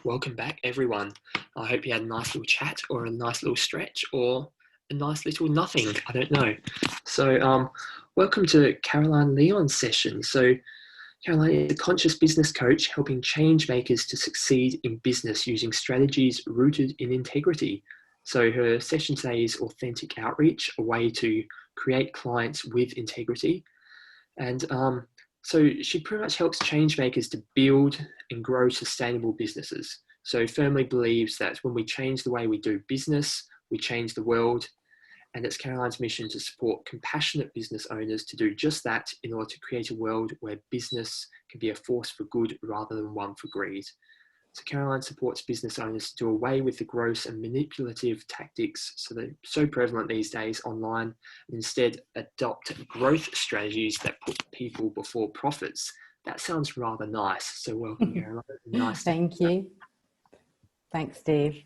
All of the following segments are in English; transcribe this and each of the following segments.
Welcome back, everyone. I hope you had a nice little chat or a nice little stretch or a nice little nothing. I don't know. So, welcome to Caroline Leon's session. So, Caroline is a conscious business coach helping change makers to succeed in business using strategies rooted in integrity. So, her session today is authentic outreach, a way to create clients with integrity. And so she pretty much helps change makers to build and grow sustainable businesses. So firmly believes that when we change the way we do business, we change the world. And it's Caroline's mission to support compassionate business owners to do just that in order to create a world where business can be a force for good rather than one for greed. So Caroline supports business owners to do away with the gross and manipulative tactics so they're so prevalent these days online, and instead adopt growth strategies that put people before profits. That sounds rather nice. So welcome, Caroline. Nice. Thank you. Thanks, Steve.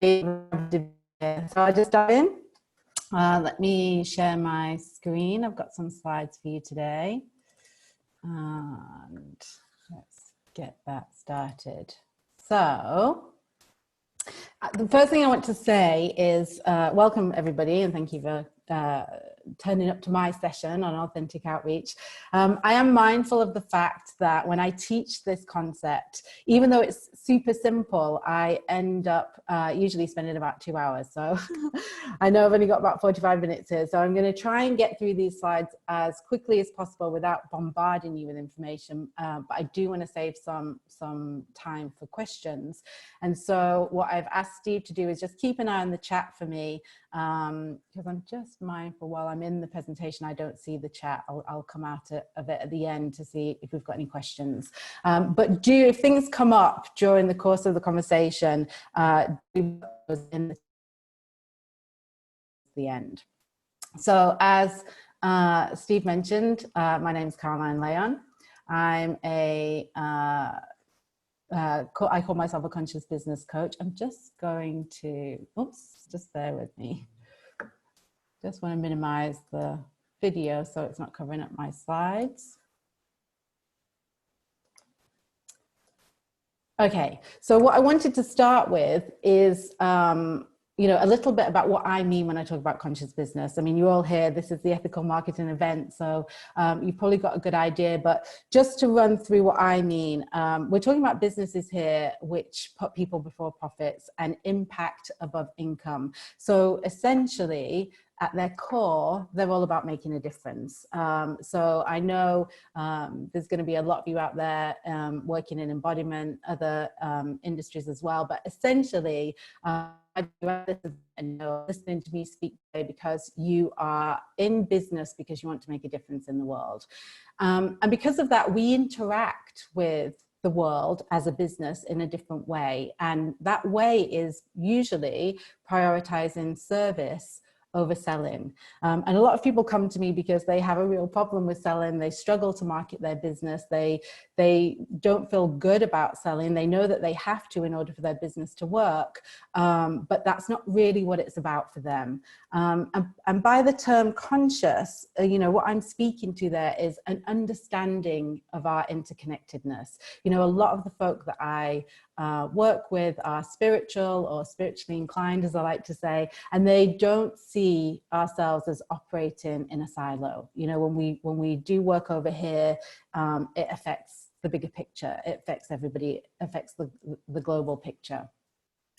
So I'll just dive in. Let me share my screen. I've got some slides for you today. And let's get that started. So the first thing I want to say is welcome everybody, and thank you for turning up to my session on authentic outreach. I am mindful of the fact that when I teach this concept, even though it's super simple, I end up usually spending about 2 hours. So I know I've only got about 45 minutes here. So I'm going to try and get through these slides as quickly as possible without bombarding you with information. But I do want to save some time for questions. And so what I've asked Steve to do is just keep an eye on the chat for me, because I'm just mindful while I'm in the presentation, I don't see the chat. I'll come out of it at the end to see if we've got any questions. But if things come up during the course of the conversation, do those in the end. So as Steve mentioned, my name is Caroline Leon. I'm I call myself a conscious business coach. I'm just going to, oops, just bear with me. Just want to minimize the video so it's not covering up my slides. Okay, so what I wanted to start with is a little bit about what I mean when I talk about conscious business. I mean, you all hear this is the ethical marketing event, so you've probably got a good idea, but just to run through what I mean, we're talking about businesses here which put people before profits and impact above income. So essentially, at their core, they're all about making a difference. So I know there's going to be a lot of you out there working in embodiment, other industries as well, but essentially, and listening to me speak today because you are in business because you want to make a difference in the world. And because of that, we interact with the world as a business in a different way. And that way is usually prioritizing service over selling. And a lot of people come to me because they have a real problem with selling. They struggle to market their business. They don't feel good about selling. They know that they have to in order for their business to work, but that's not really what it's about for them. And by the term conscious, what I'm speaking to there is an understanding of our interconnectedness. A lot of the folk that I work with are spiritual or spiritually inclined, as I like to say, and they don't see ourselves as operating in a silo. When we do work over here, it affects the bigger picture. It affects everybody. It affects the global picture.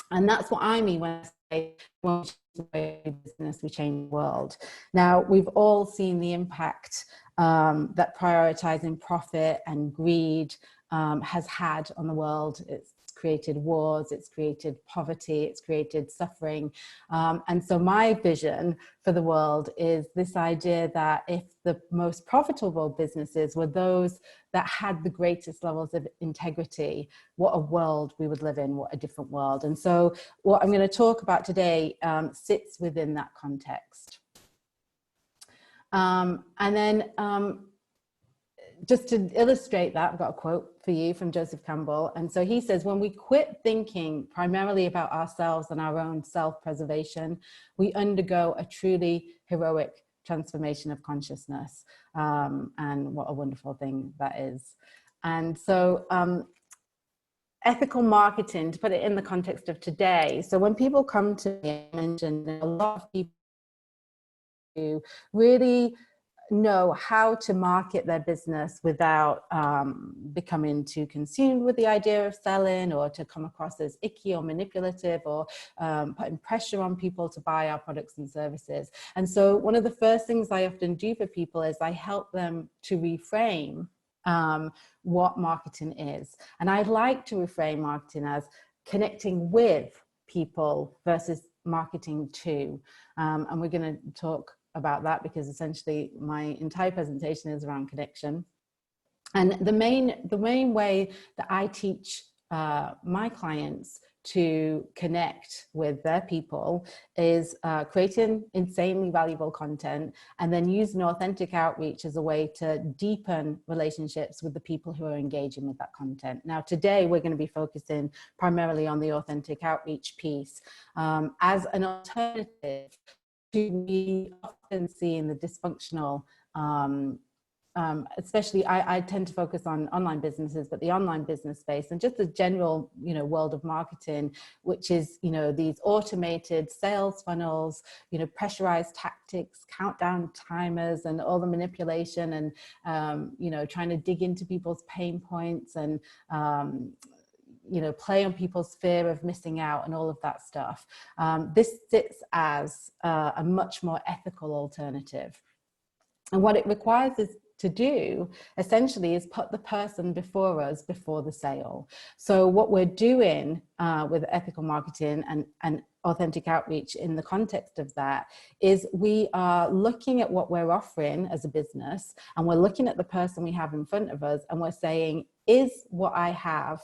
And that's what I mean when I say, when we change business, we change the world. Now, we've all seen the impact that prioritizing profit and greed has had on the world. It's created wars, it's created poverty, it's created suffering. And so my vision for the world is this idea that if the most profitable businesses were those that had the greatest levels of integrity, what a world we would live in, what a different world. And so what I'm going to talk about today sits within that context. And then just to illustrate that, I've got a quote for you from Joseph Campbell. And so he says, when we quit thinking primarily about ourselves and our own self-preservation, we undergo a truly heroic transformation of consciousness. And what a wonderful thing that is. And so ethical marketing, to put it in the context of today. So when people come to me, I mentioned a lot of people who really know how to market their business without becoming too consumed with the idea of selling, or to come across as icky or manipulative, or putting pressure on people to buy our products and services. And so one of the first things I often do for people is I help them to reframe what marketing is. And I like to reframe marketing as connecting with people versus marketing to. And we're going to talk about that, because essentially my entire presentation is around connection. And the main way that I teach my clients to connect with their people is creating insanely valuable content, and then using authentic outreach as a way to deepen relationships with the people who are engaging with that content. Now, today we're going to be focusing primarily on the authentic outreach piece as an alternative to we often see in the dysfunctional, especially I tend to focus on online businesses, but the online business space and just the general, world of marketing, which is, these automated sales funnels, pressurized tactics, countdown timers, and all the manipulation, and, trying to dig into people's pain points, and, play on people's fear of missing out and all of that stuff. This sits as a much more ethical alternative. And what it requires is to do essentially is put the person before us before the sale. So what we're doing with ethical marketing and authentic outreach in the context of that is we are looking at what we're offering as a business, and we're looking at the person we have in front of us, and we're saying, is what I have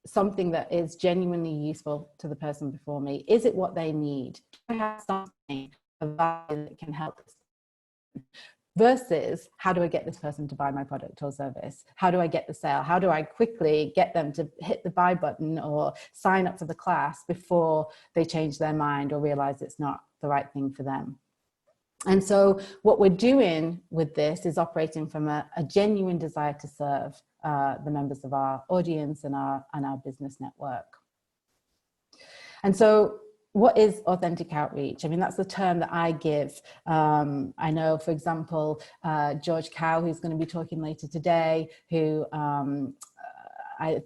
something that is genuinely useful to the person before me? Is it what they need? Do I have something of value that can help us? Versus, how do I get this person to buy my product or service? How do I get the sale? How do I quickly get them to hit the buy button or sign up for the class before they change their mind or realize it's not the right thing for them? And so what we're doing with this is operating from a genuine desire to serve the members of our audience and our business network. And so what is authentic outreach? I mean, that's the term that I give. I know, for example, George Cow, who's going to be talking later today, who I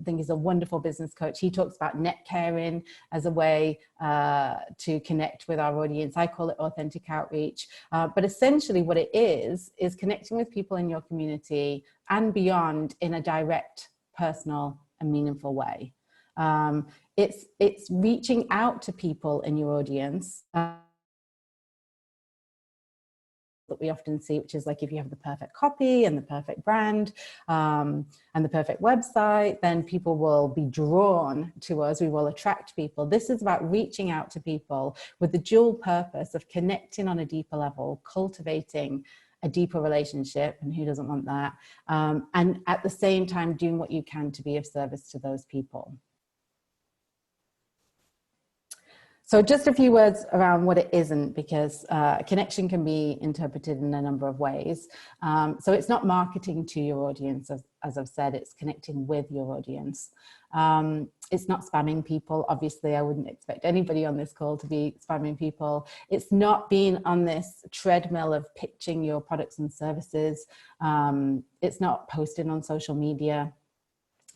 think is a wonderful business coach. He talks about net caring as a way to connect with our audience. I call it authentic outreach. But essentially what it is connecting with people in your community and beyond in a direct, personal, and meaningful way. It's reaching out to people in your audience that we often see, which is like, if you have the perfect copy and the perfect brand and the perfect website, then people will be drawn to us. We will attract people. This is about reaching out to people with the dual purpose of connecting on a deeper level, cultivating a deeper relationship, and who doesn't want that? And at the same time, doing what you can to be of service to those people. So just a few words around what it isn't, because connection can be interpreted in a number of ways. So it's not marketing to your audience, as I've said, it's connecting with your audience. It's not spamming people. Obviously, I wouldn't expect anybody on this call to be spamming people. It's not being on this treadmill of pitching your products and services. It's not posting on social media.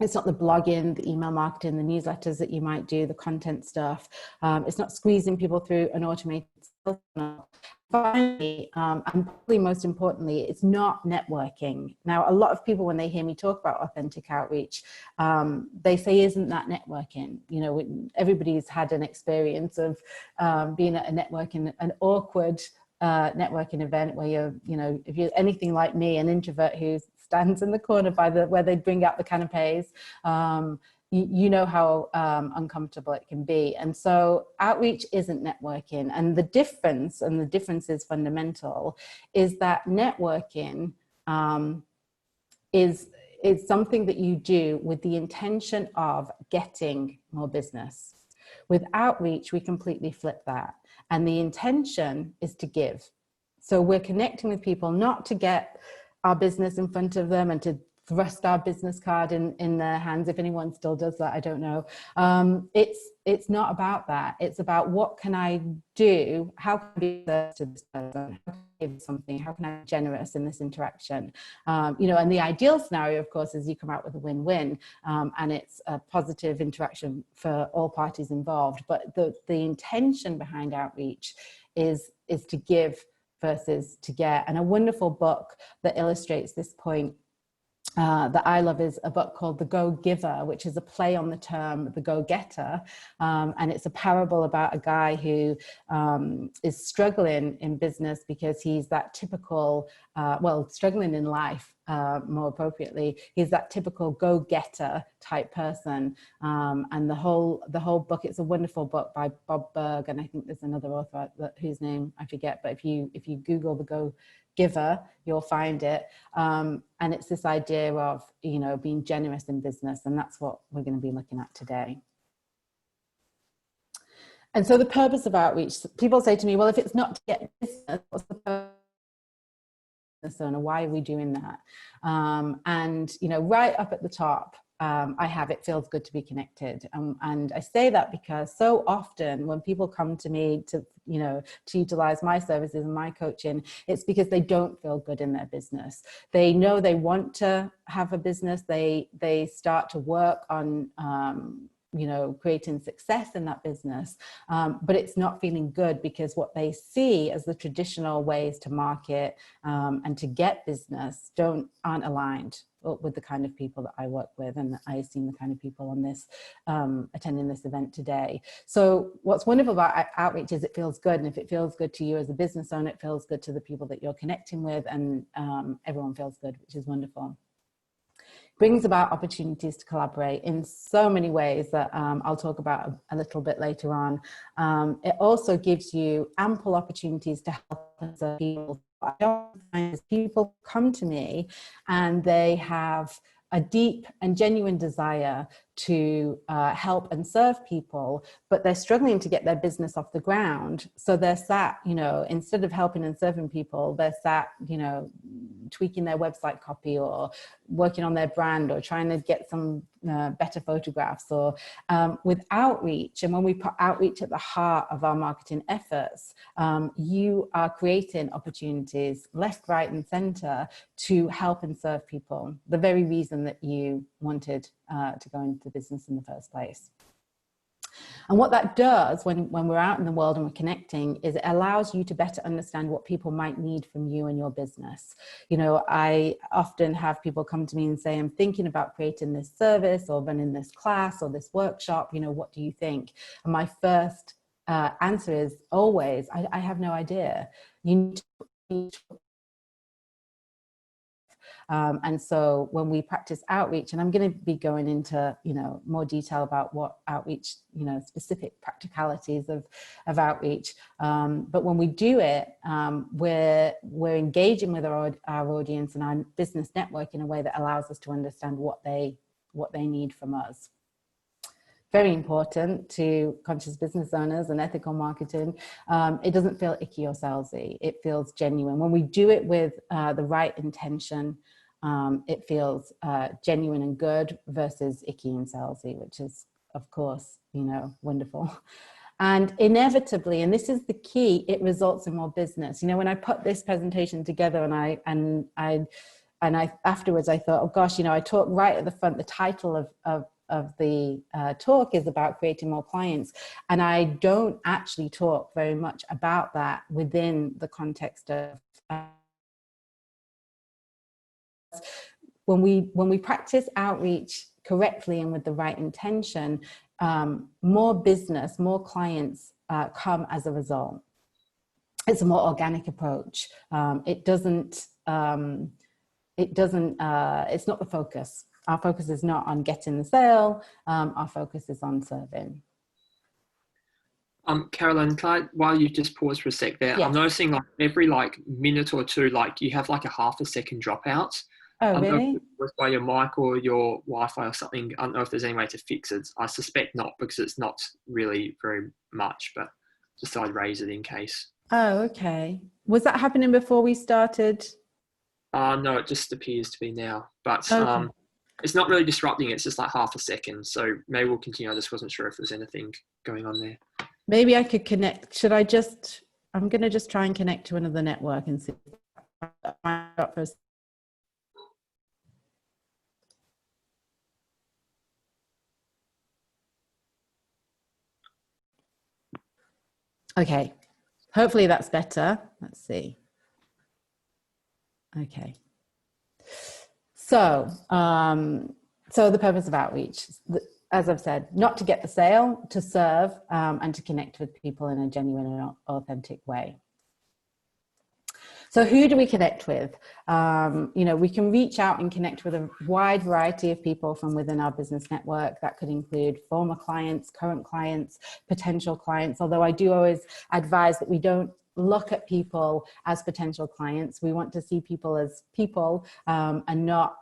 It's not the blogging, the email marketing, the newsletters that you might do, the content stuff. It's not squeezing people through an automated sales funnel. Finally, and probably most importantly, it's not networking. Now, a lot of people, when they hear me talk about authentic outreach, they say, isn't that networking? You know, everybody's had an experience of being at a networking, an awkward networking event where you're, you know, if you're anything like me, an introvert who stands in the corner by the where they bring out the canapes, you know how uncomfortable it can be. And so outreach isn't networking. And the difference is fundamental, is that networking is something that you do with the intention of getting more business. With outreach, we completely flip that. And the intention is to give. So we're connecting with people not to get our business in front of them and to thrust our business card in their hands. If anyone still does that, I don't know. It's not about that. It's about what can I do? How can I be there to this person? How can I give something? How can I be generous in this interaction? You know, and the ideal scenario, of course, is you come out with a win-win, and it's a positive interaction for all parties involved. But the intention behind outreach is to give versus to get. And a wonderful book that illustrates this point that I love is a book called The Go-Giver, which is a play on the term the go-getter. And it's a parable about a guy who is struggling in business because he's that typical, well, struggling in life, more appropriately. He's that typical go-getter type person. And the whole book, it's a wonderful book by Bob Berg, and I think there's another author whose name I forget, but if you Google The Go-Giver, you'll find it. And it's this idea of, you know, being generous in business, and that's what we're going to be looking at today. And so the purpose of outreach, people say to me, well, if it's not to get business, what's the purpose? Owner, why are we doing that? And, you know, right up at the top, I have it feels good to be connected. And I say that because so often when people come to me to, you know, to utilize my services and my coaching, it's because they don't feel good in their business. They know they want to have a business. They start to work on, you know, creating success in that business, but it's not feeling good because what they see as the traditional ways to market and to get business aren't aligned with the kind of people that I work with, and I've seen the kind of people on this attending this event today. So what's wonderful about outreach is it feels good, and if it feels good to you as a business owner, it feels good to the people that you're connecting with, and everyone feels good, which is wonderful. Brings about opportunities to collaborate in so many ways that I'll talk about a little bit later on. It also gives you ample opportunities to help other people. I don't find people come to me and they have a deep and genuine desire to help and serve people, but they're struggling to get their business off the ground. So they're sat, you know, instead of helping and serving people, they're sat, you know, tweaking their website copy or working on their brand or trying to get some better photographs, or with outreach. And when we put outreach at the heart of our marketing efforts, you are creating opportunities left, right, and center to help and serve people, the very reason that you wanted to go into the business in the first place. And what that does when we're out in the world and we're connecting is it allows you to better understand what people might need from you and your business. You know, I often have people come to me and say, I'm thinking about creating this service or running this class or this workshop, you know, what do you think? And my first answer is always, I have no idea. You need to and so when we practice outreach, and I'm going to be going into, you know, more detail about what outreach, you know, specific practicalities of outreach. But when we do it, we're engaging with our audience and our business network in a way that allows us to understand what they need from us. Very important to conscious business owners and ethical marketing. It doesn't feel icky or salesy. It feels genuine. When we do it with the right intention, it feels genuine and good versus icky and salesy, which is, of course, you know, wonderful. And inevitably, and this is the key, it results in more business. You know, when I put this presentation together and I afterwards I thought, oh gosh, you know, I talked right at the front, the title of the talk is about creating more clients. And I don't actually talk very much about that within the context of when we practice outreach correctly and with the right intention, more business, more clients come as a result. It's a more organic approach. It's not the focus. Our focus is not on getting the sale. Our focus is on serving. Caroline, while you just pause for a sec there, yes. I'm noticing like every minute or two, you have a half a second dropout. Oh, really? I don't know if it was by your mic or your Wi-Fi or something. I don't know if there's any way to fix it. I suspect not, because it's not really very much, but just thought I'd raise it in case. Oh, okay. Was that happening before we started? No, it just appears to be now, but Okay. it's not really disrupting. It's just like half a second. So maybe we'll continue. I just wasn't sure if there's anything going on there. Maybe I could connect. Should I just, I'm going to just try and connect to another network and see. Okay. Hopefully that's better. Let's see. Okay. So, so the purpose of outreach, as I've said, not to get the sale, to serve, and to connect with people in a genuine and authentic way. So who do we connect with? You know, we can reach out and connect with a wide variety of people from within our business network. That could include former clients, current clients, potential clients, although I do always advise that we don't look at people as potential clients. We want to see people as people, and not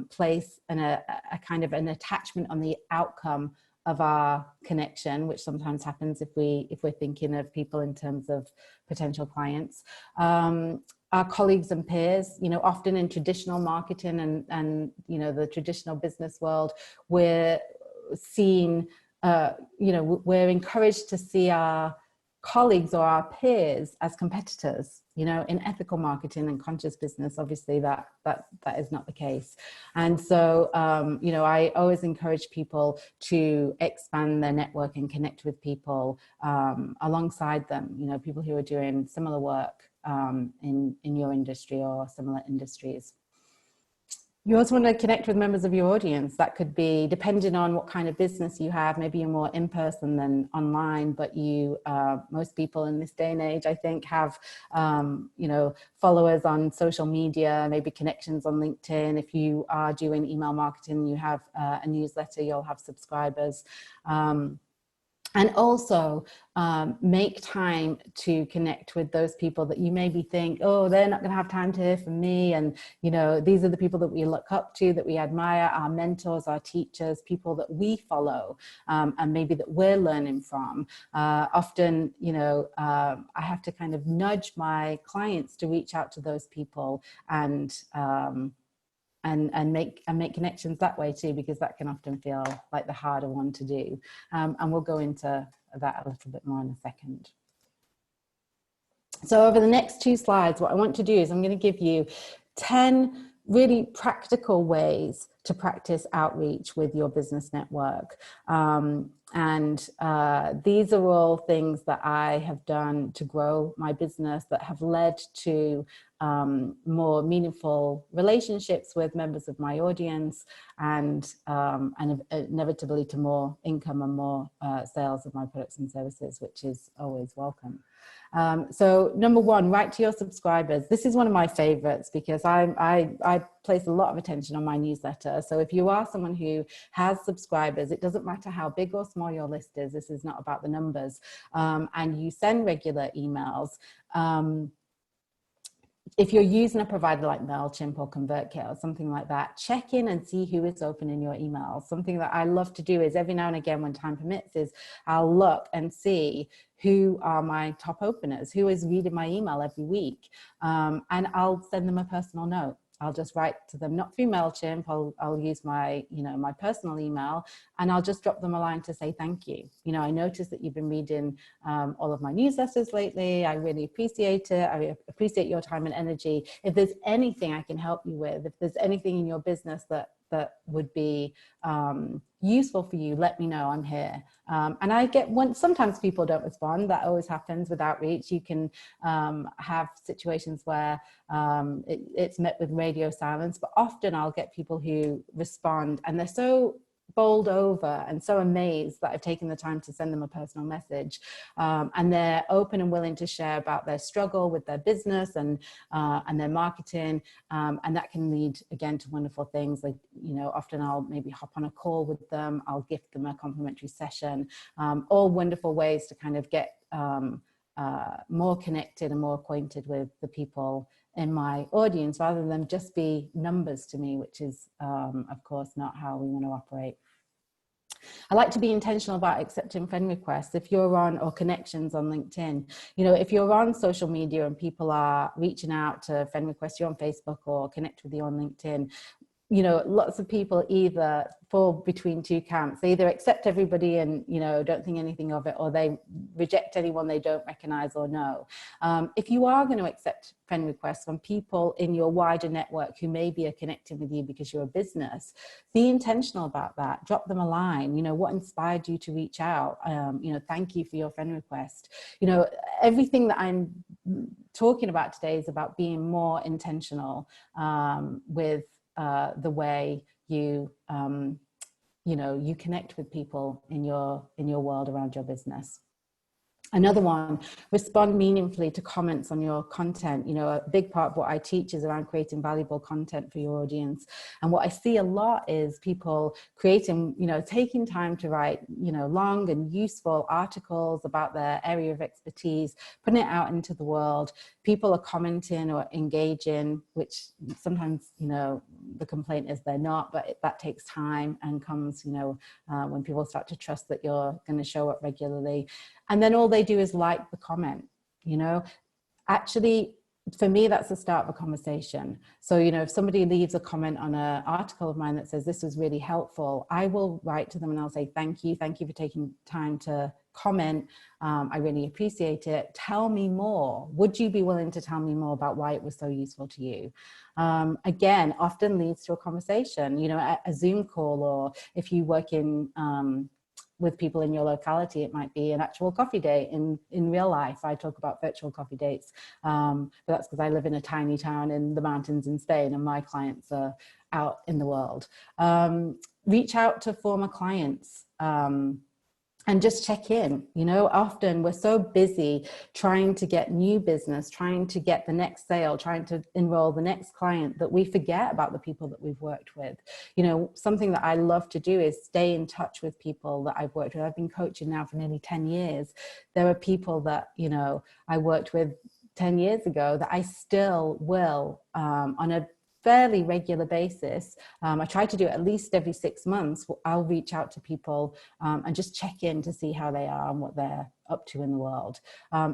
place a kind of an attachment on the outcome of our connection, which sometimes happens if we're thinking of people in terms of potential clients. Our colleagues and peers, you know, often in traditional marketing and you know, the traditional business world, we're seen, you know, we're encouraged to see our colleagues or our peers as competitors. You know, in ethical marketing and conscious business, obviously that is not the case. And so, you know, I always encourage people to expand their network and connect with people alongside them, you know, people who are doing similar work in your industry or similar industries. You also want to connect with members of your audience. That could be, depending on what kind of business you have, maybe you're more in person than online, but you, most people in this day and age, I think, have, you know, followers on social media, maybe connections on LinkedIn. If you are doing email marketing, you have a newsletter, you'll have subscribers. And also make time to connect with those people that you maybe think, oh, they're not going to have time to hear from me. And, you know, these are the people that we look up to, that we admire, our mentors, our teachers, people that we follow, and maybe that we're learning from. Often, you know, I have to kind of nudge my clients to reach out to those people and make connections that way too, because that can often feel like the harder one to do. And we'll go into that a little bit more in a second. So over the next 2 slides, what I want to do is I'm going to give you 10 really practical ways to practice outreach with your business network. These are all things that I have done to grow my business that have led to more meaningful relationships with members of my audience and inevitably to more income and more sales of my products and services, which is always welcome. So number 1, write to your subscribers. This is one of my favorites because I place a lot of attention on my newsletter. So if you are someone who has subscribers, it doesn't matter how big or small your list is. This is not about the numbers. And you send regular emails. If you're using a provider like MailChimp or ConvertKit or something like that, check in and see who is opening your emails. Something that I love to do is every now and again, when time permits, is I'll look and see who are my top openers, who is reading my email every week. And I'll send them a personal note. I'll just write to them, not through MailChimp. I'll use my, you know, my personal email, and I'll just drop them a line to say thank you. You know, I noticed that you've been reading all of my newsletters lately. I really appreciate it. I appreciate your time and energy. If there's anything I can help you with, if there's anything in your business that would be useful for you, let me know. I'm here. And I get sometimes people don't respond. That always happens with outreach. You can have situations where it's met with radio silence, but often I'll get people who respond and they're so bowled over and so amazed that I've taken the time to send them a personal message, and they're open and willing to share about their struggle with their business and their marketing, and that can lead again to wonderful things. Like, you know, often I'll maybe hop on a call with them, I'll gift them a complimentary session, all wonderful ways to kind of get more connected and more acquainted with the people in my audience, rather than just be numbers to me, which is of course not how we want to operate. I like to be intentional about accepting friend requests. If you're on, or connections on LinkedIn, you know, if you're on social media and people are reaching out to friend request you on Facebook or connect with you on LinkedIn, you know, lots of people either fall between two camps. They either accept everybody and, you know, don't think anything of it, or they reject anyone they don't recognize or know. If you are going to accept friend requests from people in your wider network who maybe are connecting with you because you're a business, be intentional about that. Drop them a line. You know, what inspired you to reach out? You know, thank you for your friend request. You know, everything that I'm talking about today is about being more intentional with the way you, you know, you connect with people in your world around your business. Another one, respond meaningfully to comments on your content. You know, a big part of what I teach is around creating valuable content for your audience. And what I see a lot is people creating, you know, taking time to write, you know, long and useful articles about their area of expertise, putting it out into the world. People are commenting or engaging, which sometimes, you know, the complaint is they're not, but that takes time and comes, you know, when people start to trust that you're going to show up regularly. And then all they do is like the comment, you know. Actually, for me, that's the start of a conversation. So, you know, if somebody leaves a comment on an article of mine that says this was really helpful, I will write to them and I'll say, thank you for taking time to comment. I really appreciate it. Tell me more. Would you be willing to tell me more about why it was so useful to you? Again, often leads to a conversation, you know, a Zoom call, or if you work in with people in your locality, it might be an actual coffee date in real life. I talk about virtual coffee dates, but that's because I live in a tiny town in the mountains in Spain and my clients are out in the world. Reach out to former clients. And just check in. You know, often we're so busy trying to get new business, trying to get the next sale, trying to enroll the next client, that we forget about the people that we've worked with. You know, something that I love to do is stay in touch with people that I've worked with. I've been coaching now for nearly 10 years. There are people that, you know, I worked with 10 years ago that I still will on a fairly regular basis. I try to do it at least every 6 months. I'll reach out to people and just check in to see how they are and what they're up to in the world.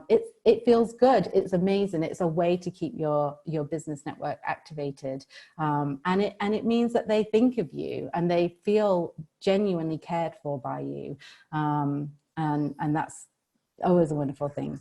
It feels good. It's amazing. It's a way to keep your business network activated. And it means that they think of you and they feel genuinely cared for by you. And that's always a wonderful thing.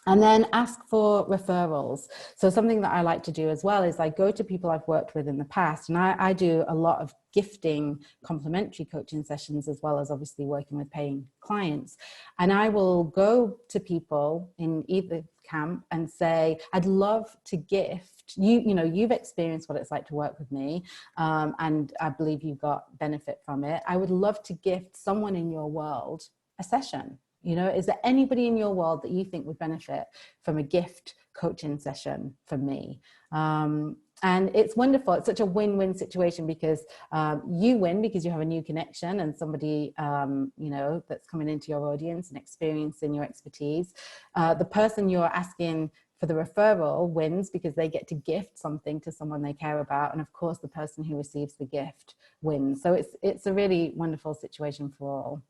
And then ask for referrals. So something that I like to do as well is I go to people I've worked with in the past, and I do a lot of gifting complimentary coaching sessions, as well as obviously working with paying clients. And I will go to people in either camp and say, I'd love to gift you, you know, you've experienced what it's like to work with me, and I believe you got benefit from it. I would love to gift someone in your world a session. You know, is there anybody in your world that you think would benefit from a gift coaching session from me? And it's wonderful. It's such a win-win situation, because you win because you have a new connection and somebody, you know, that's coming into your audience and experiencing your expertise. The person you're asking for the referral wins because they get to gift something to someone they care about. And of course, the person who receives the gift wins. So it's a really wonderful situation for all.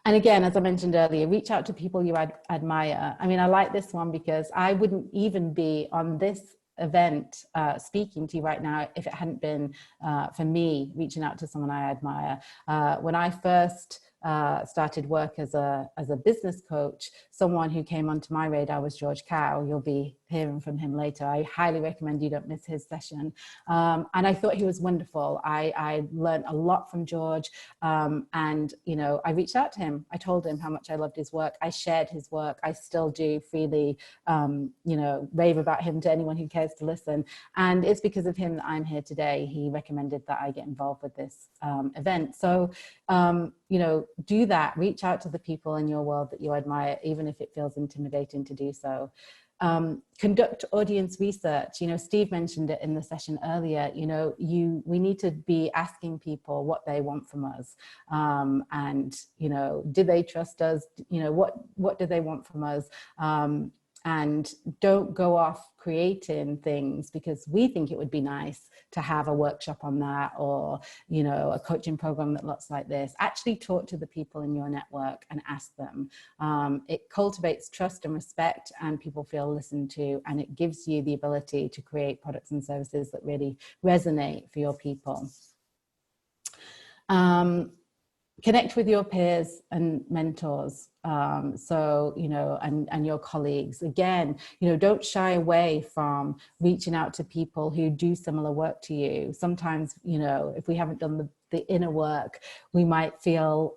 And again, as I mentioned earlier, reach out to people you admire. I mean, I like this one because I wouldn't even be on this event speaking to you right now if it hadn't been for me reaching out to someone I admire. When I first started work as a business coach, someone who came onto my radar was George Cow. You'll be hearing from him later. I highly recommend you don't miss his session. And I thought he was wonderful. I learned a lot from George. And, you know, I reached out to him. I told him how much I loved his work. I shared his work. I still do freely, you know, rave about him to anyone who cares to listen. And it's because of him that I'm here today. He recommended that I get involved with this event. So, you know, do that. Reach out to the people in your world that you admire, even if it feels intimidating to do so. Conduct audience research. You know, Steve mentioned it in the session earlier. You know, we need to be asking people what they want from us, and you know, do they trust us? You know, what do they want from us? and don't go off creating things because we think it would be nice to have a workshop on that, or, you know, a coaching program that looks like this. Actually talk to the people in your network and ask them. It cultivates trust and respect, and people feel listened to, and it gives you the ability to create products and services that really resonate for your people. Connect with your peers and mentors. So, you know, and your colleagues. Again, you know, don't shy away from reaching out to people who do similar work to you. Sometimes, you know, if we haven't done the inner work, we might feel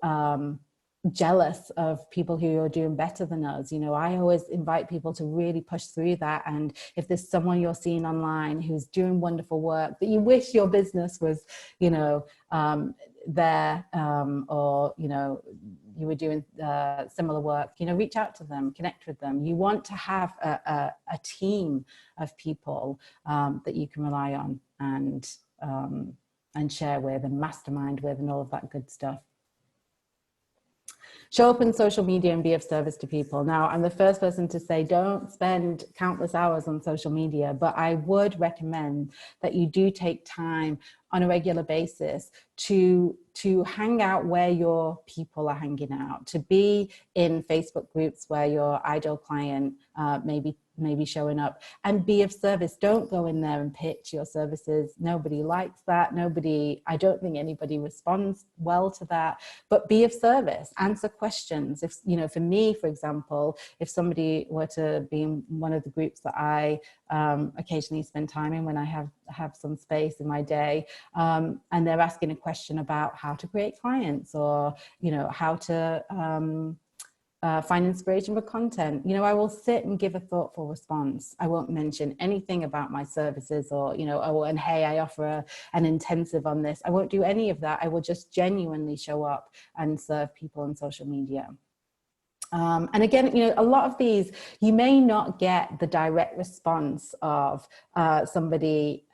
jealous of people who are doing better than us. You know, I always invite people to really push through that. And if there's someone you're seeing online who's doing wonderful work that you wish your business was, you know, there, or, you know, you were doing similar work, you know, reach out to them, connect with them. You want to have a team of people that you can rely on and share with and mastermind with and all of that good stuff. Show up in social media and be of service to people. Now, I'm the first person to say don't spend countless hours on social media, but I would recommend that you do take time on a regular basis to hang out where your people are hanging out, to be in Facebook groups where your ideal client maybe showing up, and be of service. Don't go in there and pitch your services. Nobody likes that. I don't think anybody responds well to that, but be of service, answer questions. If, you know, for me, for example, if somebody were to be in one of the groups that I occasionally spend time in when I have some space in my day, and they're asking a question about how to create clients, or, you know, how to find inspiration for content, you know, I will sit and give a thoughtful response. I won't mention anything about my services, or, you know, oh, and hey, I offer an intensive on this. I won't do any of that. I will just genuinely show up and serve people on social media. And again, you know, a lot of these, you may not get the direct response of somebody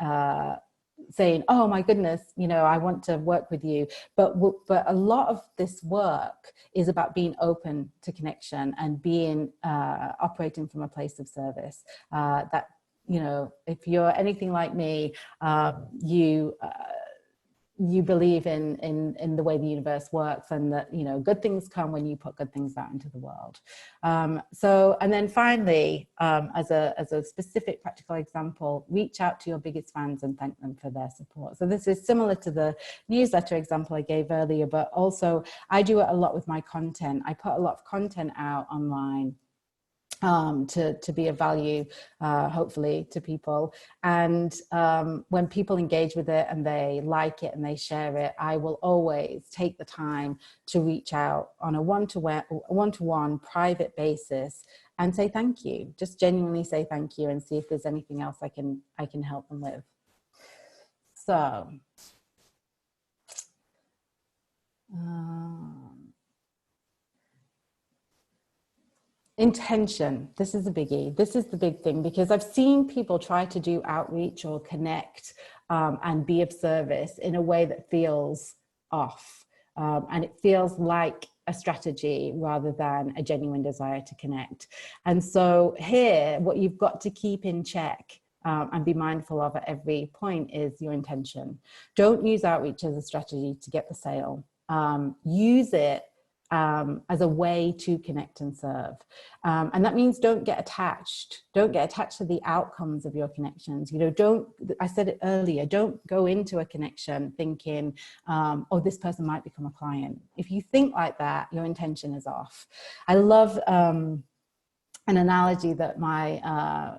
saying, oh my goodness, you know, I want to work with you. But a lot of this work is about being open to connection and being operating from a place of service. That, you know, if you're anything like me, you believe in the way the universe works, and that, you know, good things come when you put good things out into the world. So, and then finally, as a specific practical example, reach out to your biggest fans and thank them for their support. So this is similar to the newsletter example I gave earlier, but also I do it a lot with my content. I put a lot of content out online to be of value, hopefully, to people. And when people engage with it and they like it and they share it, I will always take the time to reach out on a one-to-one private basis and say thank you. Just genuinely say thank you and see if there's anything else I can help them with. So, intention. This is a biggie. This is the big thing, because I've seen people try to do outreach or connect and be of service in a way that feels off. And it feels like a strategy rather than a genuine desire to connect. And so here, what you've got to keep in check and be mindful of at every point is your intention. Don't use outreach as a strategy to get the sale. Use it as a way to connect and serve. And that means don't get attached. Don't get attached to the outcomes of your connections. You know, I said it earlier, don't go into a connection thinking, oh, this person might become a client. If you think like that, your intention is off. I love an analogy that my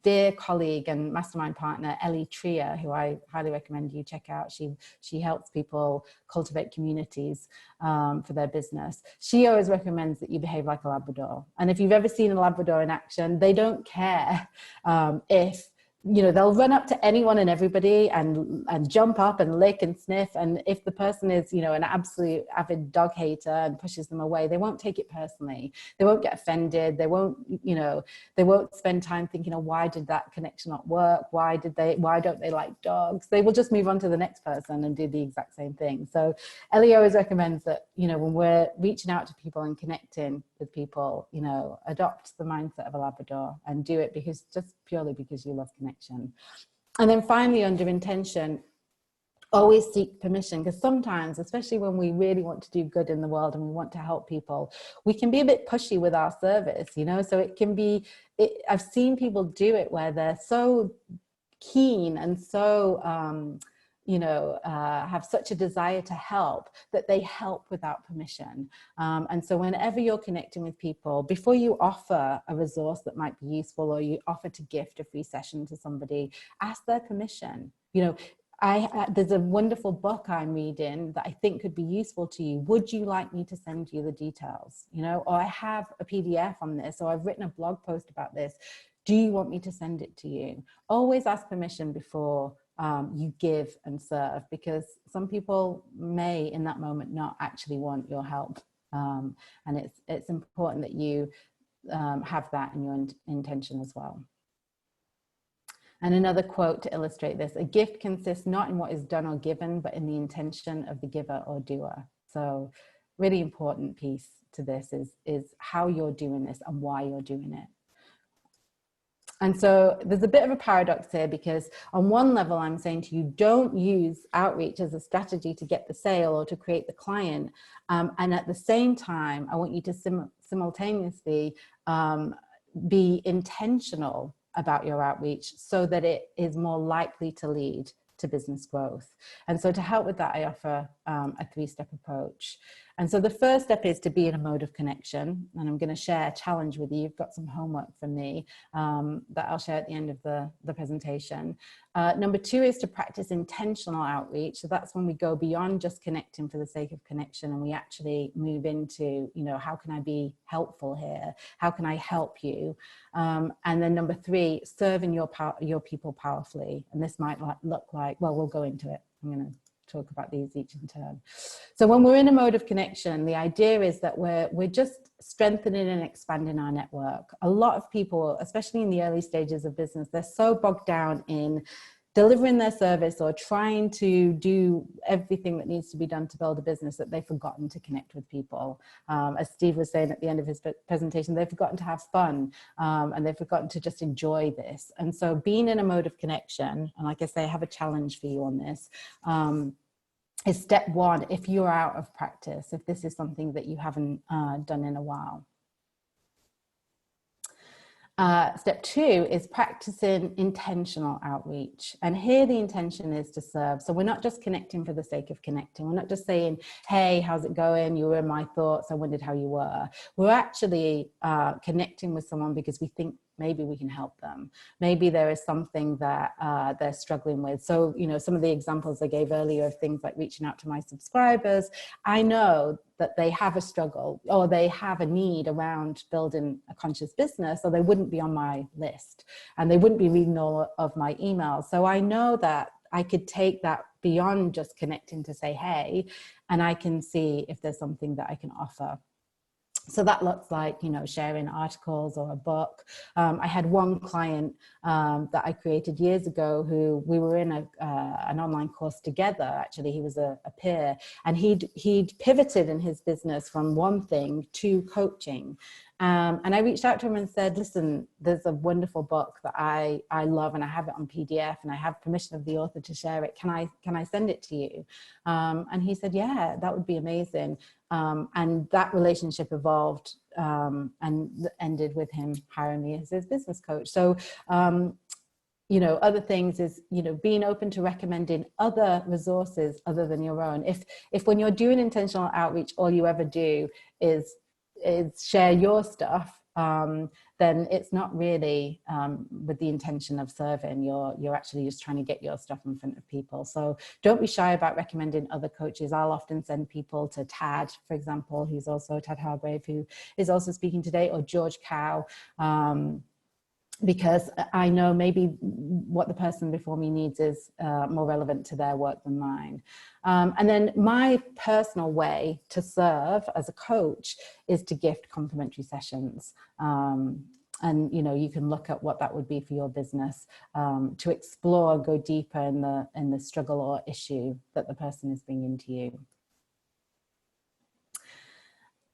dear colleague and mastermind partner, Ellie Trier, who I highly recommend you check out. She helps people cultivate communities for their business. She always recommends that you behave like a Labrador. And if you've ever seen a Labrador in action, they don't care if, you know, they'll run up to anyone and everybody and jump up and lick and sniff. And if the person is, you know, an absolute avid dog hater and pushes them away, they won't take it personally. They won't get offended. They won't, you know, they won't spend time thinking, oh, why did that connection not work? Why don't they like dogs? They will just move on to the next person and do the exact same thing. So Ellie always recommends that, you know, when we're reaching out to people and connecting, with people, you know, adopt the mindset of a Labrador and do it because just purely because you love connection. And then finally, under intention, always seek permission, because sometimes, especially when we really want to do good in the world and we want to help people, we can be a bit pushy with our service, you know. So it can be, I've seen people do it where they're so keen and so have such a desire to help that they help without permission. And so whenever you're connecting with people, before you offer a resource that might be useful, or you offer to gift a free session to somebody, ask their permission. You know, there's a wonderful book I'm reading that I think could be useful to you. Would you like me to send you the details? You know, or I have a PDF on this, or I've written a blog post about this. Do you want me to send it to you? Always ask permission before you give and serve, because some people may in that moment not actually want your help. And it's important that you have that in your intention as well. And another quote to illustrate this: a gift consists not in what is done or given, but in the intention of the giver or doer. So really important piece to this is how you're doing this and why you're doing it. And so there's a bit of a paradox here, because on one level, I'm saying to you, don't use outreach as a strategy to get the sale or to create the client. And at the same time, I want you to simultaneously be intentional about your outreach so that it is more likely to lead to business growth. And so to help with that, I offer a 3-step approach. And so the first step is to be in a mode of connection. And I'm going to share a challenge with you. You've got some homework from me that I'll share at the end of the presentation. Number 2 is to practice intentional outreach. So that's when we go beyond just connecting for the sake of connection, and we actually move into, you know, how can I be helpful here? How can I help you? And then number 3, serving your people powerfully. And this might look like, well, we'll go into it. I'm going to talk about these each in turn. So when we're in a mode of connection, the idea is that we're just strengthening and expanding our network. A lot of people, especially in the early stages of business, they're so bogged down in delivering their service or trying to do everything that needs to be done to build a business that they've forgotten to connect with people. As Steve was saying at the end of his presentation, they've forgotten to have fun and they've forgotten to just enjoy this. And so being in a mode of connection, and like I say, I have a challenge for you on this, is step 1 if you're out of practice, if this is something that you haven't done in a while. Step 2 is practicing intentional outreach. And here the intention is to serve. So we're not just connecting for the sake of connecting. We're not just saying, hey, how's it going? You were in my thoughts. I wondered how you were. We're actually connecting with someone because we think maybe we can help them. Maybe there is something that they're struggling with. So, you know, some of the examples I gave earlier of things like reaching out to my subscribers, I know that they have a struggle or they have a need around building a conscious business, or they wouldn't be on my list and they wouldn't be reading all of my emails. So I know that I could take that beyond just connecting to say, hey, and I can see if there's something that I can offer. So that looks like, you know, sharing articles or a book. I had one client that I created years ago who we were in an online course together. Actually, he was a peer, and he'd pivoted in his business from one thing to coaching. And I reached out to him and said, listen, there's a wonderful book that I love, and I have it on PDF, and I have permission of the author to share it. Can I send it to you? And he said, yeah, that would be amazing. And that relationship evolved and ended with him hiring me as his business coach. So, you know, other things is, you know, being open to recommending other resources other than your own. If when you're doing intentional outreach, all you ever do is share your stuff, then it's not really with the intention of serving. You're actually just trying to get your stuff in front of people. So don't be shy about recommending other coaches. I'll often send people to Tad, for example, who's also Tad Hargrave, who is also speaking today, or George Cow, because I know maybe what the person before me needs is more relevant to their work than mine. And then my personal way to serve as a coach is to gift complimentary sessions. And, you know, you can look at what that would be for your business to explore, go deeper in the struggle or issue that the person is bringing to you.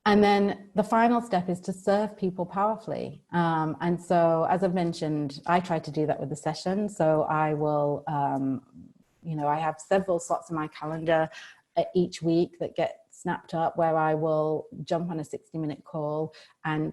And then the final step is to serve people powerfully. And so, as I've mentioned, I try to do that with the session. So I will, I have several slots in my calendar each week that get snapped up where I will jump on a 60-minute call and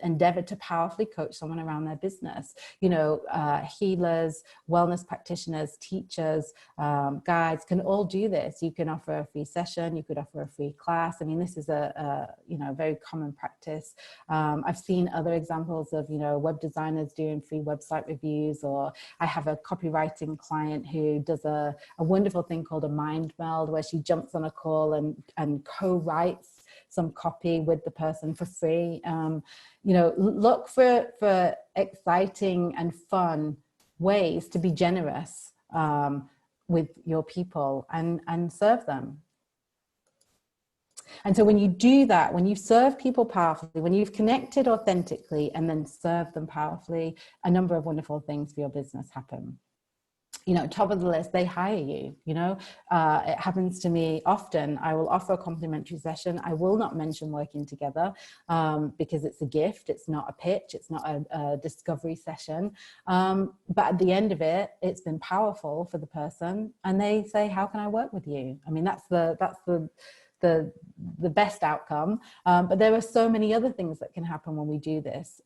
endeavor to powerfully coach someone around their business. Healers, wellness practitioners, teachers, guides can all do this. You can offer a free session, you could offer a free class. I mean, this is a very common practice. I've seen other examples of, web designers doing free website reviews, or I have a copywriting client who does a wonderful thing called a mind meld, where she jumps on a call and co-writes some copy with the person for free. Look for exciting and fun ways to be generous with your people and serve them. And so when you do that, when you serve people powerfully, when you've connected authentically and then serve them powerfully, a number of wonderful things for your business happen. Top of the list, they hire you. It happens to me often. I will offer a complimentary session. I will not mention working together because it's a gift. It's not a pitch. It's not a discovery session. But at the end of it, it's been powerful for the person, and they say, "How can I work with you?" I mean, that's the best outcome. But there are so many other things that can happen when we do this.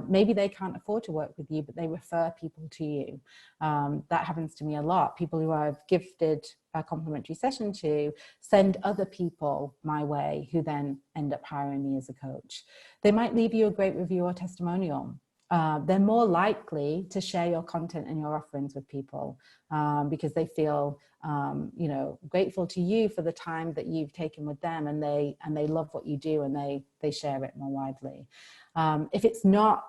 Maybe they can't afford to work with you, but they refer people to you. That happens to me a lot. People who I've gifted a complimentary session to send other people my way, who then end up hiring me as a coach. They might leave you a great review or testimonial. They're more likely to share your content and your offerings with people because they feel, grateful to you for the time that you've taken with them, and they love what you do, and they share it more widely. If it's not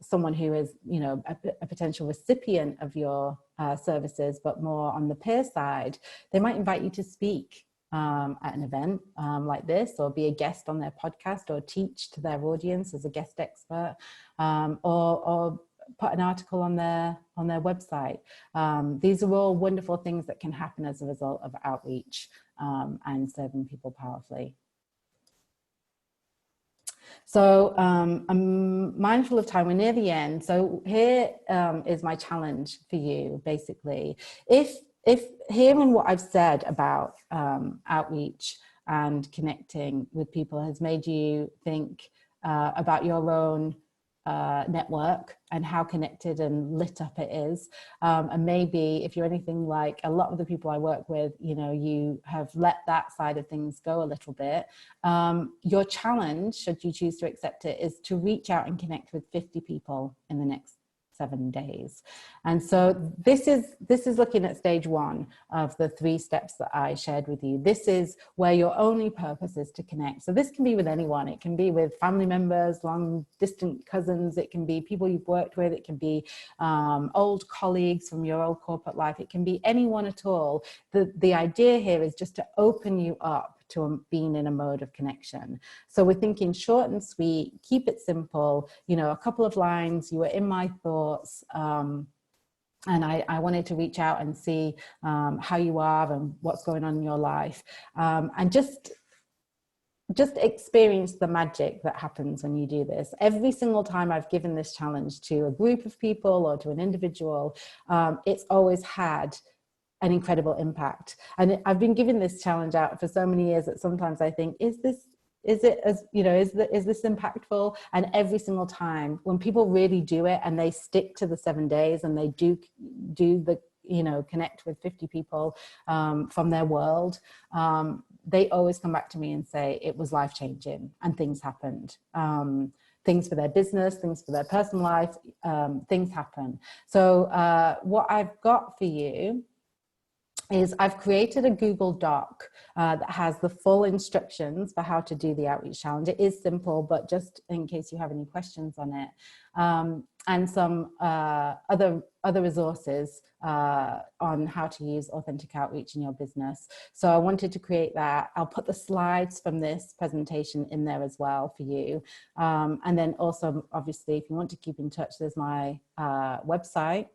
someone who is, a potential recipient of your services, but more on the peer side, they might invite you to speak at an event like this, or be a guest on their podcast, or teach to their audience as a guest expert, or put an article on their website. These are all wonderful things that can happen as a result of outreach and serving people powerfully. So I'm mindful of time. We're near the end. So here is my challenge for you, basically. If hearing what I've said about outreach and connecting with people has made you think about your own network and how connected and lit up it is, and maybe if you're anything like a lot of the people I work with, you have let that side of things go a little bit, your challenge, should you choose to accept it, is to reach out and connect with 50 people in the next 7 days. And so this is looking at stage 1 of the 3 steps that I shared with you. This is where your only purpose is to connect. So this can be with anyone. It can be with family members, long distant cousins. It can be people you've worked with. It can be old colleagues from your old corporate life. It can be anyone at all. The idea here is just to open you up to being in a mode of connection. So we're thinking short and sweet, keep it simple, a couple of lines, you were in my thoughts, and I wanted to reach out and see how you are and what's going on in your life, and just experience the magic that happens when you do this. Every single time I've given this challenge to a group of people or to an individual, it's always had an incredible impact. And I've been giving this challenge out for so many years that sometimes I think, is this impactful? And every single time when people really do it and they stick to the 7 days and they do the, connect with 50 people from their world, they always come back to me and say it was life-changing and things happened. Things for their business, things for their personal life, things happen. So what I've got for you is I've created a Google Doc that has the full instructions for how to do the outreach challenge. It is simple, but just in case you have any questions on it, and some other resources on how to use authentic outreach in your business. So I wanted to create that. I'll put the slides from this presentation in there as well for you. And then also, obviously, if you want to keep in touch, there's my website,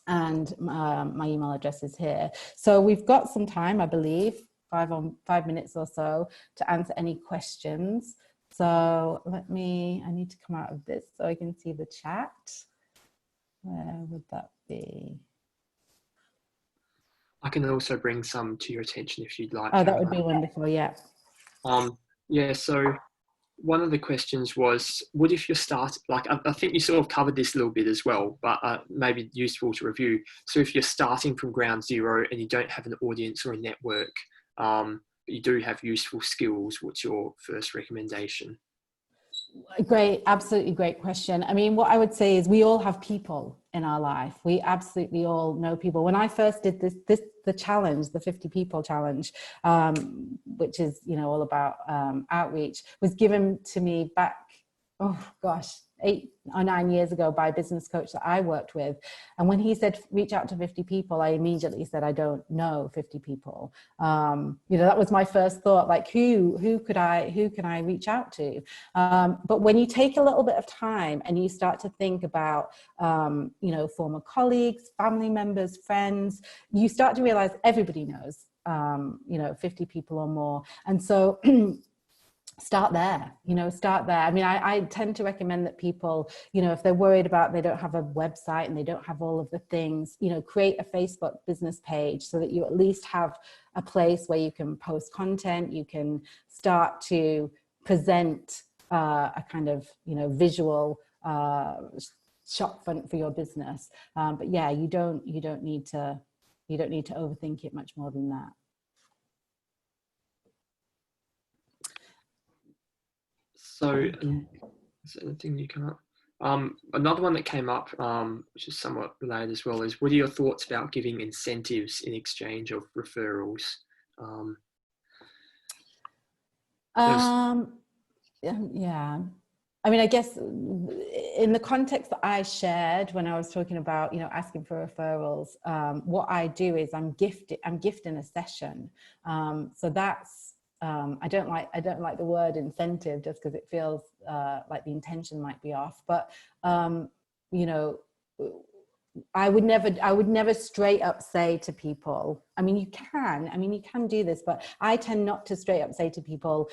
and my email address is here. So we've got some time, I believe. 5 minutes or so to answer any questions. So I need to come out of this so I can see the chat. Where would that be? I can also bring some to your attention if you'd like. Oh, that would be wonderful, yeah. Yeah, so one of the questions was, what if you're I think you sort of covered this a little bit as well, but maybe useful to review. So if you're starting from ground zero and you don't have an audience or a network, but you do have useful skills, what's your first recommendation? Great, absolutely great question. I mean, what I would say is we all have people in our life. We absolutely all know people. When I first did the challenge, the 50 people challenge, which is, all about outreach, was given to me back, oh gosh, 8 or 9 years ago by a business coach that I worked with. And when he said, reach out to 50 people, I immediately said, I don't know 50 people. That was my first thought, like who can I reach out to? But when you take a little bit of time and you start to think about, former colleagues, family members, friends, you start to realize everybody knows, 50 people or more. And so start there. I mean, I tend to recommend that people, if they're worried about they don't have a website and they don't have all of the things, create a Facebook business page so that you at least have a place where you can post content, you can start to present a kind of, visual shop front for your business. But yeah, you don't need to overthink it much more than that. So, is there anything you come up? Another one that came up, which is somewhat related as well, is what are your thoughts about giving incentives in exchange of referrals? Yeah. I mean, I guess in the context that I shared when I was talking about, asking for referrals, what I do is I'm gifting a session. So that's, I don't like the word incentive just because it feels like the intention might be off, but, I would never straight up say to people, I mean, you can do this, but I tend not to straight up say to people,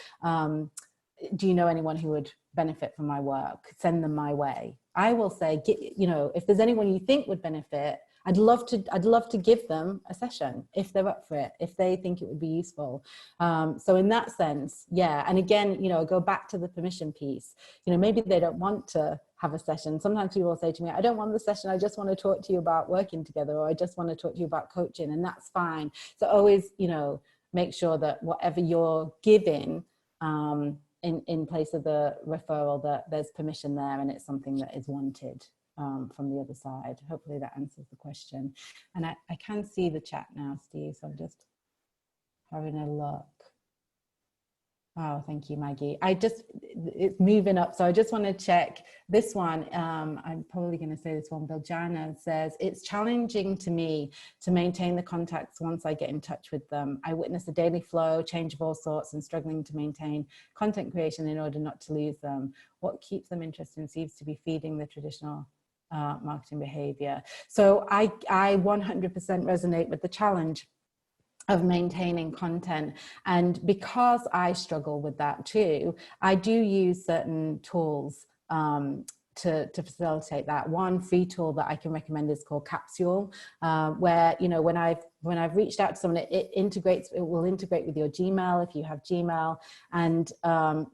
do you know anyone who would benefit from my work? Send them my way. I will say, if there's anyone you think would benefit, I'd love to give them a session if they're up for it, if they think it would be useful. So in that sense, yeah. And again, go back to the permission piece. Maybe they don't want to have a session. Sometimes people will say to me, I don't want the session. I just want to talk to you about working together, or I just want to talk to you about coaching, and that's fine. So always, make sure that whatever you're giving, in place of the referral, that there's permission there and it's something that is wanted from the other side. Hopefully that answers the question. And I can see the chat now, Steve, so I'm just having a look. Oh, thank you, Maggie. It's moving up. So I just want to check this one. I'm probably going to say this one. Biljana says, it's challenging to me to maintain the contacts once I get in touch with them. I witness a daily flow, change of all sorts, and struggling to maintain content creation in order not to lose them. What keeps them interested seems to be feeding the traditional marketing behavior. So I 100% resonate with the challenge of maintaining content. And because I struggle with that too, I do use certain tools to facilitate that. One free tool that I can recommend is called Capsule, where, when I've reached out to someone, it will integrate with your Gmail if you have Gmail. And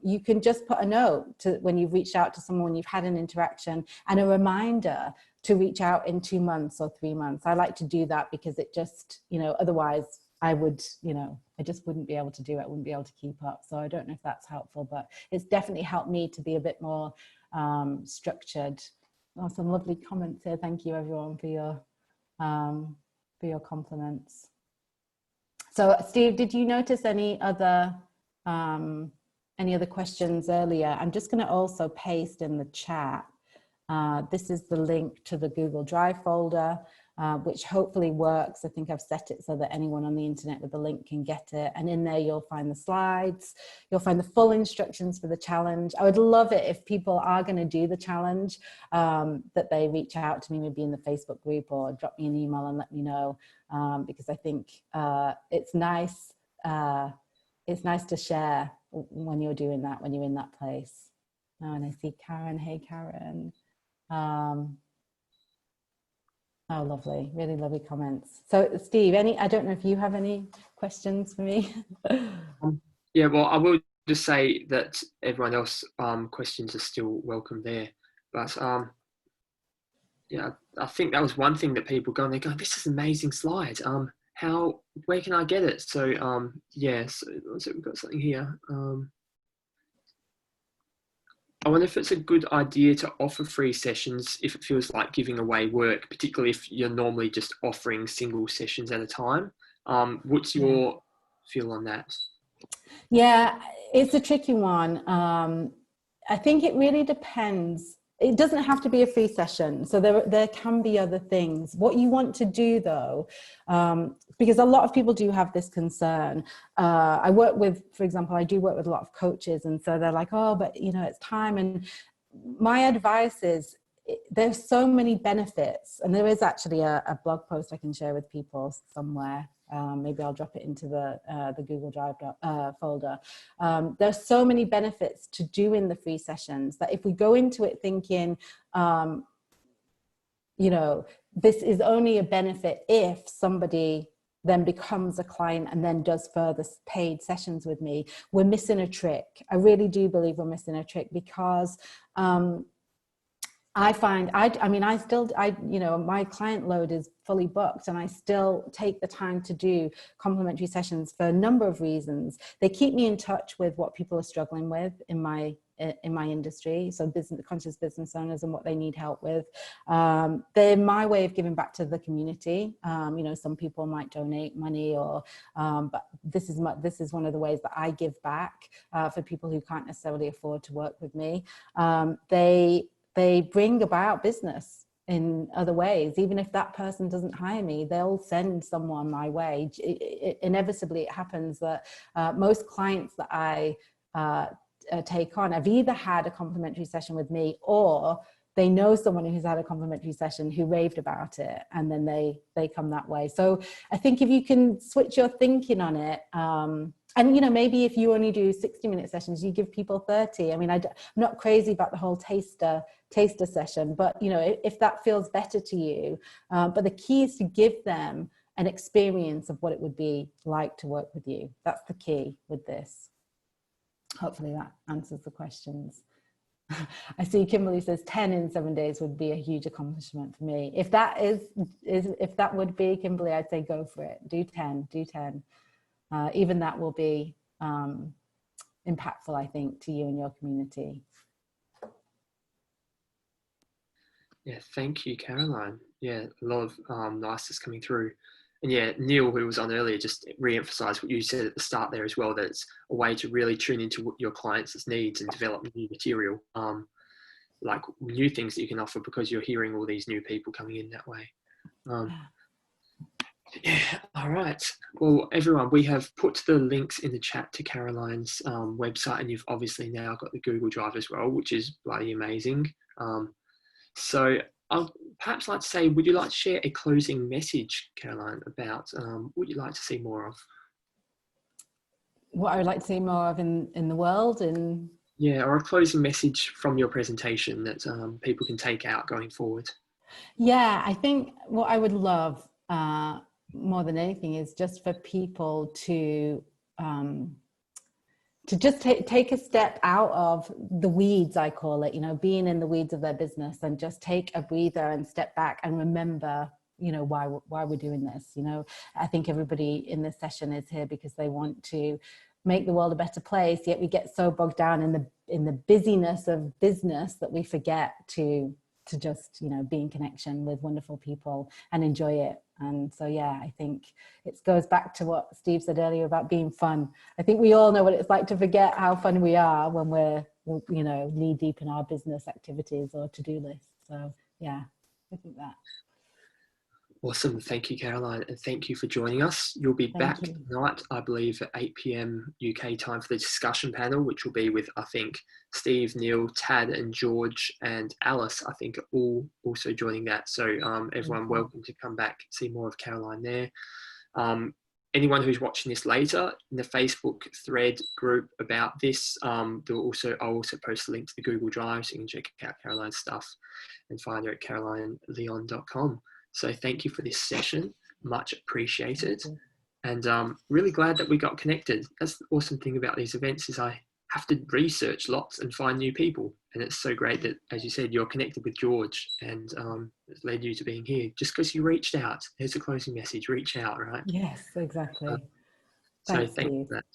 you can just put a note to when you've reached out to someone, you've had an interaction, and a reminder to reach out in 2 months or 3 months. I like to do that because it just, otherwise I would, I just wouldn't be able to do it. I wouldn't be able to keep up. So I don't know if that's helpful, but it's definitely helped me to be a bit more structured. Oh, some lovely comments here. Thank you everyone for your compliments. So Steve, did you notice any other questions earlier? I'm just going to also paste in the chat. This is the link to the Google Drive folder, which hopefully works. I think I've set it so that anyone on the internet with the link can get it. And in there, you'll find the slides. You'll find the full instructions for the challenge. I would love it if people are going to do the challenge, that they reach out to me, maybe in the Facebook group, or drop me an email and let me know, because I think it's nice. it's nice to share when you're doing that, when you're in that place. Oh, and I see Karen. Hey, Karen. Oh, lovely. Really lovely comments. So Steve, I don't know if you have any questions for me. Yeah, well, I will just say that everyone else questions are still welcome there. But yeah, I think that was one thing that people go and they go, this is an amazing slide. Where can I get it? So yeah, so we've got something here. I wonder if it's a good idea to offer free sessions if it feels like giving away work, particularly if you're normally just offering single sessions at a time. What's your feel on that? Yeah, it's a tricky one. I think it really depends. It doesn't have to be a free session. So there can be other things. What you want to do though, because a lot of people do have this concern. I work with, for example, I do work with a lot of coaches, and so they're like, oh, but it's time. And my advice is, there's so many benefits, and there is actually a blog post I can share with people somewhere. Maybe I'll drop it into the Google Drive folder. There's so many benefits to doing the free sessions that if we go into it thinking, this is only a benefit if somebody then becomes a client and then does further paid sessions with me, we're missing a trick. I really do believe we're missing a trick, because I find, my client load is fully booked, and I still take the time to do complimentary sessions for a number of reasons. They keep me in touch with what people are struggling with in my industry. So conscious business owners and what they need help with. They're my way of giving back to the community. Some people might donate money but this is one of the ways that I give back for people who can't necessarily afford to work with me. They bring about business in other ways. Even if that person doesn't hire me, they'll send someone my way. Inevitably, it happens that most clients that I take on have either had a complimentary session with me, or they know someone who's had a complimentary session who raved about it, and then they come that way. So I think if you can switch your thinking on it, and maybe if you only do 60-minute sessions, you give people 30. I mean, I'm not crazy about the whole taster session, but if that feels better to you. But the key is to give them an experience of what it would be like to work with you. That's the key with this. Hopefully that answers the questions. I see Kimberly says 10 in 7 days would be a huge accomplishment for me. If that if that would be, Kimberly, I'd say go for it. Do 10. Even that will be impactful, I think, to you and your community. Yeah, thank you, Caroline. Yeah, a lot of niceness coming through. And yeah, Neil, who was on earlier, just re-emphasised what you said at the start there as well, that it's a way to really tune into your clients' needs and develop new material, like new things that you can offer, because you're hearing all these new people coming in that way. Yeah, all right. Well, everyone, we have put the links in the chat to Caroline's website, and you've obviously now got the Google Drive as well, which is bloody amazing. So I'd perhaps like to say, would you like to share a closing message, Caroline, about what you'd like to see more of? What I would like to see more of in the world? Yeah, or a closing message from your presentation that people can take out going forward. Yeah, I think what I would love more than anything is just for people to just take a step out of the weeds, I call it, being in the weeds of their business, and just take a breather and step back and remember, why we're doing this. I think everybody in this session is here because they want to make the world a better place, yet we get so bogged down in the busyness of business that we forget to just be in connection with wonderful people and enjoy it. And so yeah, I think it goes back to what Steve said earlier about being fun. I think we all know what it's like to forget how fun we are when we're knee deep in our business activities or to-do lists. So yeah, I think that. Awesome. Thank you, Caroline. And thank you for joining us. You'll be back tonight, I believe, at 8 p.m. UK time for the discussion panel, which will be with, I think, Steve, Neil, Tad and George and Alice, I think, are all also joining that. So everyone welcome to come back, see more of Caroline there. anyone who's watching this later, in the Facebook thread group about this, I'll also post a link to the Google Drive, so you can check out Caroline's stuff and find her at carolineleon.com. So thank you for this session, much appreciated, and really glad that we got connected. That's the awesome thing about these events, is I have to research lots and find new people, and it's so great that, as you said, you're connected with George, and it's led you to being here just because you reached out. There's a closing message: reach out, right? Yes, exactly. So Thanks, thank you Steve. for that.